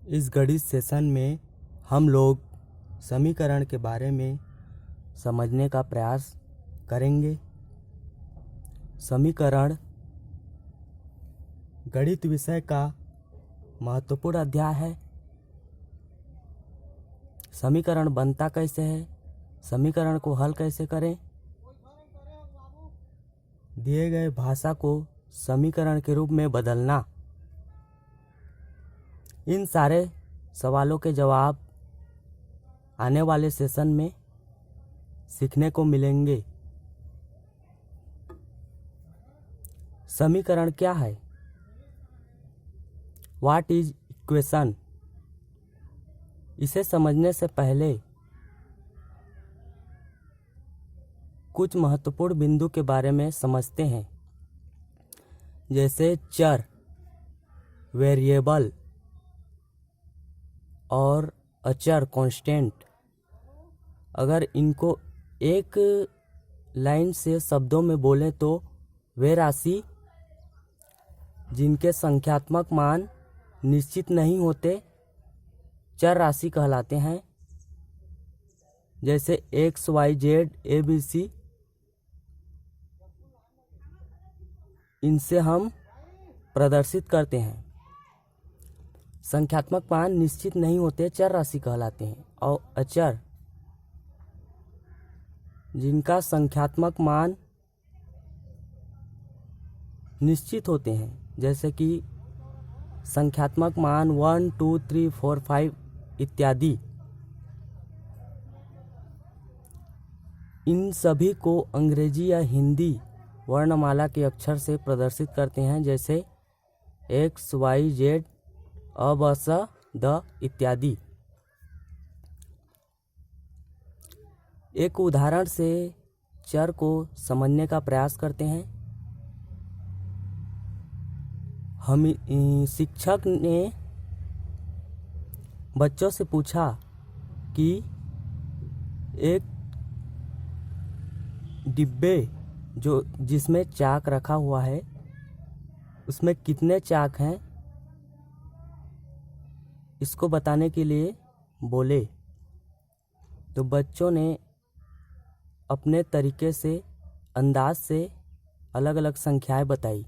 इस गणित सेशन में हम लोग समीकरण के बारे में समझने का प्रयास करेंगे। समीकरण गणित विषय का महत्वपूर्ण अध्याय है। समीकरण बनता कैसे है, समीकरण को हल कैसे करें, दिए गए भाषा को समीकरण के रूप में बदलना, इन सारे सवालों के जवाब आने वाले सेशन में सीखने को मिलेंगे। समीकरण क्या है? What is equation? इसे समझने से पहले कुछ महत्वपूर्ण बिंदु के बारे में समझते हैं, जैसे चर, वेरिएबल और अचर, कांस्टेंट। अगर इनको एक लाइन से शब्दों में बोलें तो वे राशि जिनके संख्यात्मक मान निश्चित नहीं होते चर राशि कहलाते हैं। जैसे एक्स, वाई, जेड, ए, बी, सी, इनसे हम प्रदर्शित करते हैं। संख्यात्मक मान निश्चित नहीं होते चर राशि कहलाते हैं। और अचर जिनका संख्यात्मक मान निश्चित होते हैं, जैसे कि संख्यात्मक मान 1, 2, 3, 4, 5 इत्यादि। इन सभी को अंग्रेजी या हिंदी वर्णमाला के अक्षर से प्रदर्शित करते हैं, जैसे एक्स, वाई, जेड, अ, ब, स, द इत्यादि। एक उदाहरण से चर को समझने का प्रयास करते हैं। हम शिक्षक ने बच्चों से पूछा कि एक डिब्बे जिसमें चाक रखा हुआ है, उसमें कितने चाक हैं, इसको बताने के लिए बोले। तो बच्चों ने अपने तरीके से, अंदाज से अलग अलग संख्याएं बताई।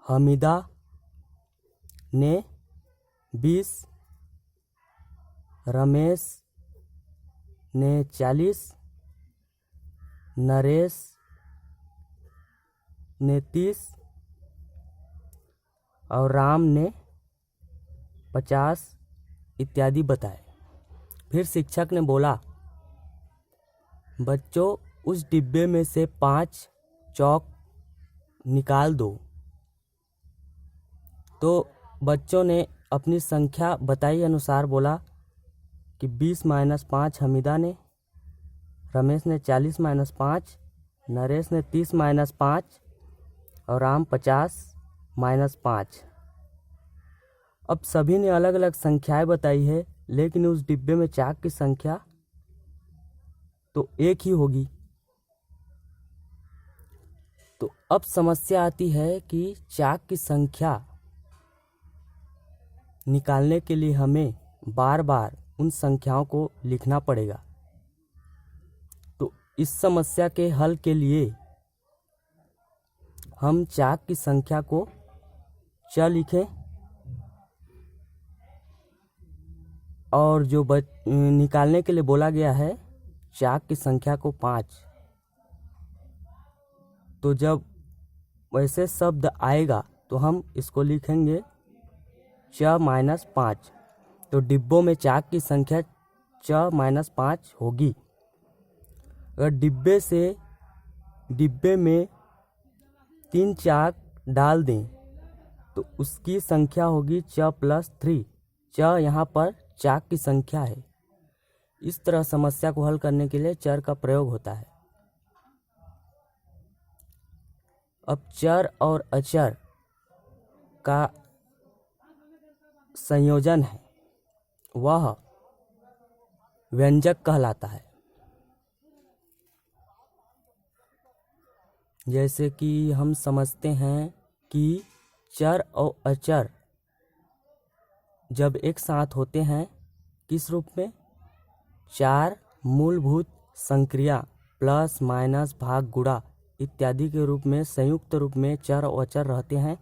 हमीदा ने 20, रमेश ने 40, नरेश ने 30 और राम ने 50 इत्यादि बताए। फिर शिक्षक ने बोला, बच्चों उस डिब्बे में से 5 चौक निकाल दो। तो बच्चों ने अपनी संख्या बताई अनुसार बोला कि 20 - 5 हमीदा ने, रमेश ने 40 - 5, नरेश ने 30 - 5 और राम 50 - 5। अब सभी ने अलग अलग संख्याएं बताई है, लेकिन उस डिब्बे में चाक की संख्या तो एक ही होगी। तो अब समस्या आती है कि चाक की संख्या निकालने के लिए हमें बार बार उन संख्याओं को लिखना पड़ेगा। तो इस समस्या के हल के लिए हम चाक की संख्या को च लिखें और जो निकालने के लिए बोला गया है चाक की संख्या को 5। तो जब वैसे शब्द आएगा तो हम इसको लिखेंगे च - 5। तो डिब्बों में चाक की संख्या च - 5 होगी। अगर डिब्बे में 3 चाक डाल दें तो उसकी संख्या होगी च + 3। च यहाँ पर चाक की संख्या है। इस तरह समस्या को हल करने के लिए चर का प्रयोग होता है। अब चर और अचर का संयोजन है, वह व्यंजक कहलाता है। जैसे कि हम समझते हैं कि चर और अचर जब एक साथ होते हैं किस रूप में? 4 मूलभूत संक्रिया प्लस माइनस भाग गुणा इत्यादि के रूप में संयुक्त रूप में चर और अचर रहते हैं,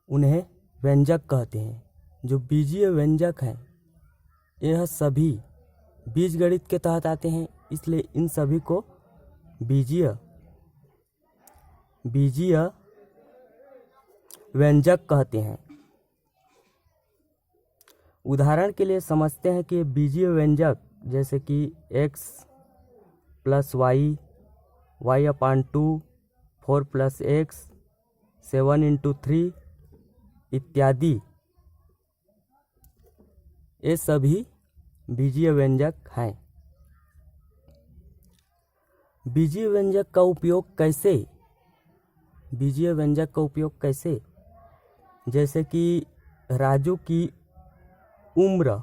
उन्हें व्यंजक कहते हैं। जो बीजीय व्यंजक हैं यह सभी बीजगणित के तहत आते हैं, इसलिए इन सभी को बीजीय व्यंजक कहते हैं। उदाहरण के लिए समझते हैं कि बीजीय व्यंजक जैसे कि x प्लस वाई, वाई अपान 2, 4 प्लस एक्स, 7 इंटू 3 इत्यादि, ये सभी बीजीय व्यंजक हैं। बीजीय व्यंजक का उपयोग कैसे? बीजीय व्यंजक का उपयोग कैसे? जैसे कि राजू की उम्र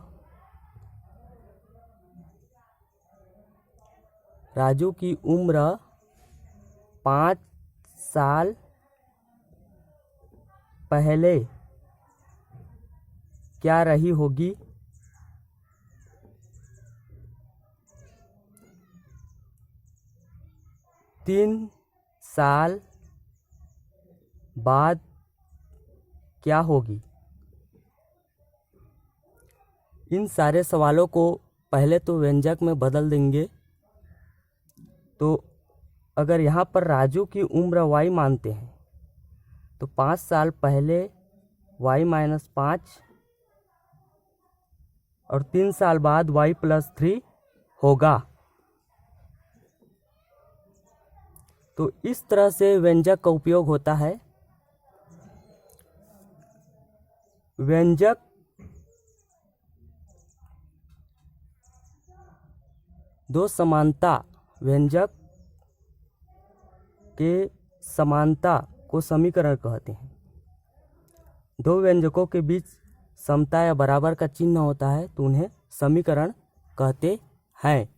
5 साल पहले क्या रही होगी? 3 साल बाद क्या होगी? इन सारे सवालों को पहले तो व्यंजक में बदल देंगे। तो अगर यहाँ पर राजू की उम्र y मानते हैं तो 5 साल पहले y माइनस 5 और 3 साल बाद y प्लस 3 होगा। तो इस तरह से व्यंजक का उपयोग होता है। व्यंजक दो समानता व्यंजक के समानता को समीकरण कहते हैं। दो व्यंजकों के बीच समता या बराबर का चिन्ह होता है तो उन्हें समीकरण कहते हैं।